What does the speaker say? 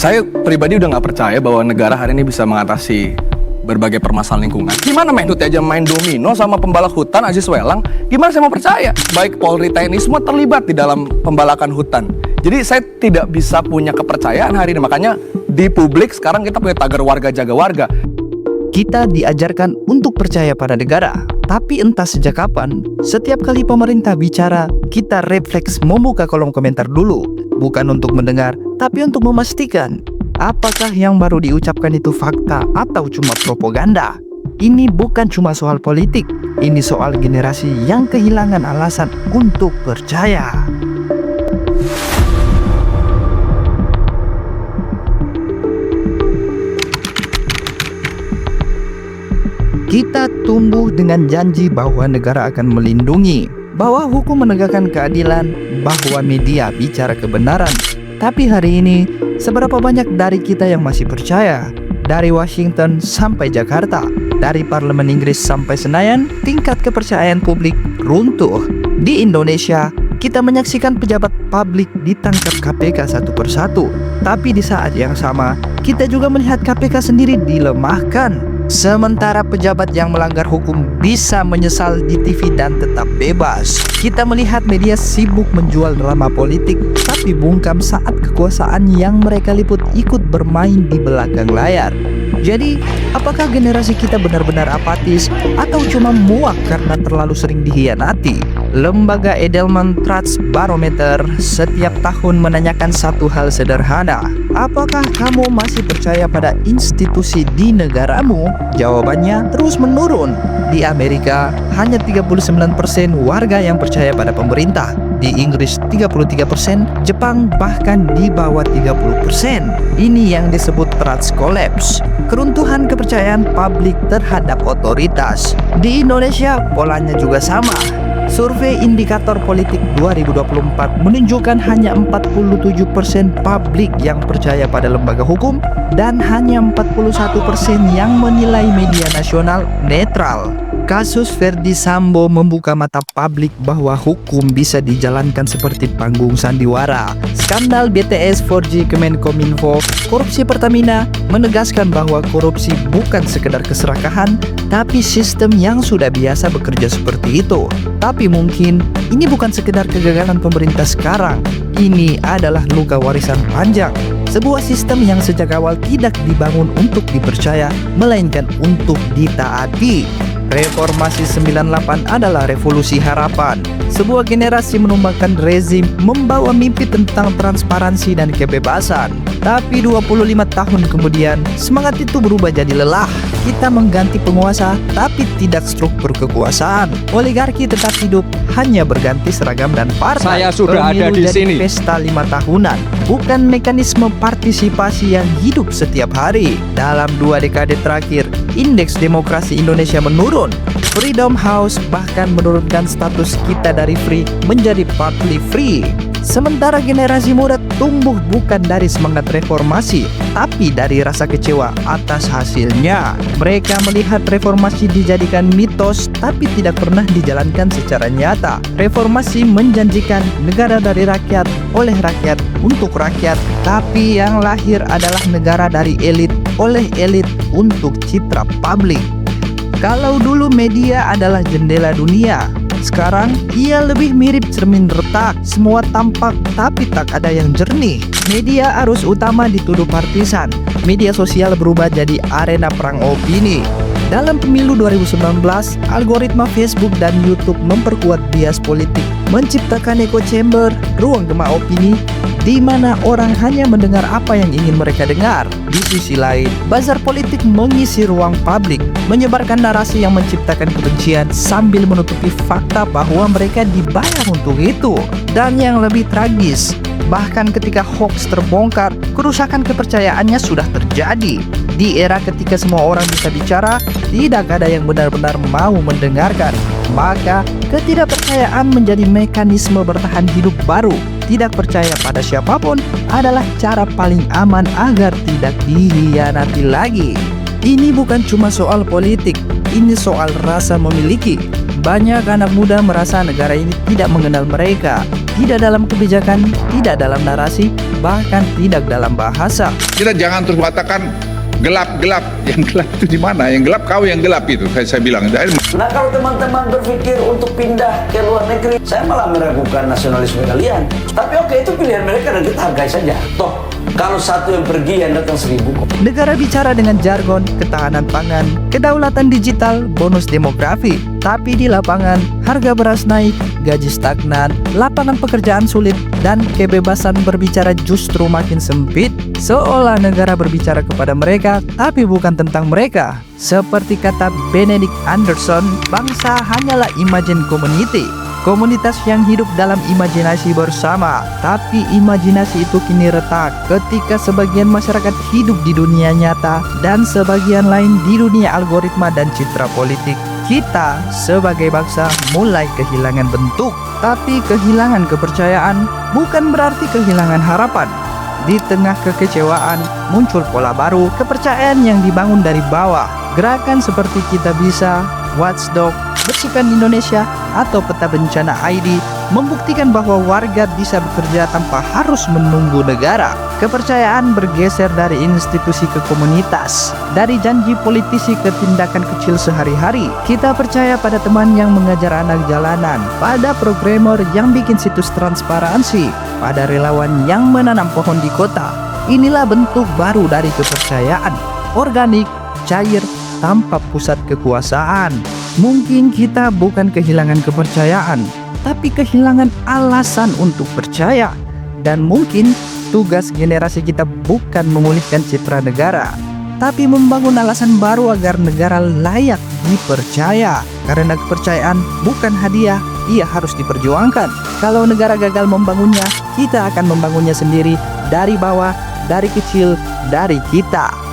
Saya pribadi udah nggak percaya bahwa negara hari ini bisa mengatasi berbagai permasalahan lingkungan. Gimana Menhut aja main domino sama pembalak hutan Aziz Welang? Gimana saya mau percaya? Baik Polri, TNI semua terlibat di dalam pembalakan hutan. Jadi saya tidak bisa punya kepercayaan hari ini. Makanya di publik sekarang kita punya tagar warga jaga warga. Kita diajarkan untuk percaya pada negara, tapi entah sejak kapan, setiap kali pemerintah bicara, kita refleks membuka kolom komentar dulu. Bukan untuk mendengar, tapi untuk memastikan apakah yang baru diucapkan itu fakta atau cuma propaganda. Ini bukan cuma soal politik, ini soal generasi yang kehilangan alasan untuk percaya. Kita tumbuh dengan janji bahwa negara akan melindungi, bahwa hukum menegakkan keadilan, bahwa media bicara kebenaran. Tapi hari ini, seberapa banyak dari kita yang masih percaya? Dari Washington sampai Jakarta, dari Parlemen Inggris sampai Senayan, tingkat kepercayaan publik runtuh. Di Indonesia, kita menyaksikan pejabat publik ditangkap KPK satu persatu. Tapi di saat yang sama, kita juga melihat KPK sendiri dilemahkan. Sementara pejabat yang melanggar hukum bisa menyesal di TV dan tetap bebas. Kita melihat media sibuk menjual drama politik, tapi bungkam saat kekuasaan yang mereka liput ikut bermain di belakang layar. Jadi, apakah generasi kita benar-benar apatis atau cuma muak karena terlalu sering dikhianati? Lembaga Edelman Trust Barometer setiap tahun menanyakan satu hal sederhana. Apakah kamu masih percaya pada institusi di negaramu? Jawabannya terus menurun. Di Amerika, hanya 39% warga yang percaya pada pemerintah. Di Inggris 33%, Jepang bahkan di bawah 30%. Ini yang disebut trust collapse, keruntuhan kepercayaan publik terhadap otoritas. Di Indonesia, polanya juga sama. Survei Indikator Politik 2024 menunjukkan hanya 47% publik yang percaya pada lembaga hukum dan hanya 41% yang menilai media nasional netral. Kasus Verdi Sambo membuka mata publik bahwa hukum bisa dijalankan seperti panggung sandiwara. Skandal BTS 4G Kemenkominfo, korupsi Pertamina menegaskan bahwa korupsi bukan sekedar keserakahan, tapi sistem yang sudah biasa bekerja seperti itu. Tapi mungkin ini bukan sekedar kegagalan pemerintah sekarang. Ini adalah luka warisan panjang. Sebuah sistem yang sejak awal tidak dibangun untuk dipercaya, melainkan untuk ditaati. Reformasi 98 adalah revolusi harapan. Sebuah generasi menumbangkan rezim, membawa mimpi tentang transparansi dan kebebasan. Tapi 25 tahun kemudian, semangat itu berubah jadi lelah. Kita mengganti penguasa, tapi tidak struktur kekuasaan. Oligarki tetap hidup, hanya berganti seragam dan partai. Saya sudah ada di jadi sini. Pesta 5 tahunan, bukan mekanisme partisipasi yang hidup setiap hari. Dalam 2 dekade terakhir, indeks demokrasi Indonesia menurun. Freedom House bahkan menurunkan status kita dari free menjadi partly free. Sementara generasi muda tumbuh bukan dari semangat reformasi, tapi dari rasa kecewa atas hasilnya. Mereka melihat reformasi dijadikan mitos, tapi tidak pernah dijalankan secara nyata. Reformasi menjanjikan negara dari rakyat, oleh rakyat, untuk rakyat, tapi yang lahir adalah negara dari elit, oleh elit, untuk citra publik. Kalau dulu media adalah jendela dunia, sekarang ia lebih mirip cermin retak. Semua tampak tapi tak ada yang jernih. Media arus utama dituduh partisan. Media sosial berubah jadi arena perang opini. Dalam pemilu 2019, algoritma Facebook dan YouTube memperkuat bias politik, menciptakan echo chamber, ruang gema opini, di mana orang hanya mendengar apa yang ingin mereka dengar. Di sisi lain, bazar politik mengisi ruang publik, menyebarkan narasi yang menciptakan kebencian sambil menutupi fakta bahwa mereka dibayar untuk itu. Dan yang lebih tragis, bahkan ketika hoax terbongkar, kerusakan kepercayaannya sudah terjadi. Di era ketika semua orang bisa bicara, tidak ada yang benar-benar mau mendengarkan. Maka, ketidakpercayaan menjadi mekanisme bertahan hidup baru. Tidak percaya pada siapapun adalah cara paling aman agar tidak dikhianati lagi. Ini bukan cuma soal politik, ini soal rasa memiliki. Banyak anak muda merasa negara ini tidak mengenal mereka. tidak dalam kebijakan, tidak dalam narasi, bahkan tidak dalam bahasa. Kita jangan terus mengatakan gelap-gelap. Yang gelap itu di mana? Yang gelap kau yang gelap itu. Saya bilang. Nah, kalau teman-teman berpikir untuk pindah ke luar negeri, saya malah meragukan nasionalisme kalian. Tapi oke, itu pilihan mereka dan kita hargai saja. Toh, kalau satu yang pergi, yang datang 1000 kok. Negara bicara dengan jargon ketahanan pangan, kedaulatan digital, bonus demografi. Tapi di lapangan, harga beras naik, gaji stagnan, lapangan pekerjaan sulit, dan kebebasan berbicara justru makin sempit. Seolah negara berbicara kepada mereka, tapi bukan tentang mereka. Seperti kata Benedict Anderson, bangsa hanyalah imagine community. Komunitas yang hidup dalam imajinasi bersama, tapi imajinasi itu kini retak ketika sebagian masyarakat hidup di dunia nyata dan sebagian lain di dunia algoritma dan citra politik. Kita sebagai bangsa mulai kehilangan bentuk, tapi kehilangan kepercayaan bukan berarti kehilangan harapan. Di tengah kekecewaan muncul pola baru, kepercayaan yang dibangun dari bawah. Gerakan seperti Kita Bisa, Watchdog, Bersihkan Indonesia, atau Peta Bencana ID membuktikan bahwa warga bisa bekerja tanpa harus menunggu negara. Kepercayaan bergeser dari institusi ke komunitas, dari janji politisi ke tindakan kecil sehari-hari. Kita percaya pada teman yang mengajar anak jalanan, pada programmer yang bikin situs transparansi, pada relawan yang menanam pohon di kota. Inilah bentuk baru dari kepercayaan, organik, cair, tanpa pusat kekuasaan. Mungkin kita bukan kehilangan kepercayaan, tapi kehilangan alasan untuk percaya. Dan mungkin tugas generasi kita bukan memulihkan citra negara, tapi membangun alasan baru agar negara layak dipercaya. Karena kepercayaan bukan hadiah, ia harus diperjuangkan. Kalau negara gagal membangunnya, kita akan membangunnya sendiri dari bawah, dari kecil, dari kita.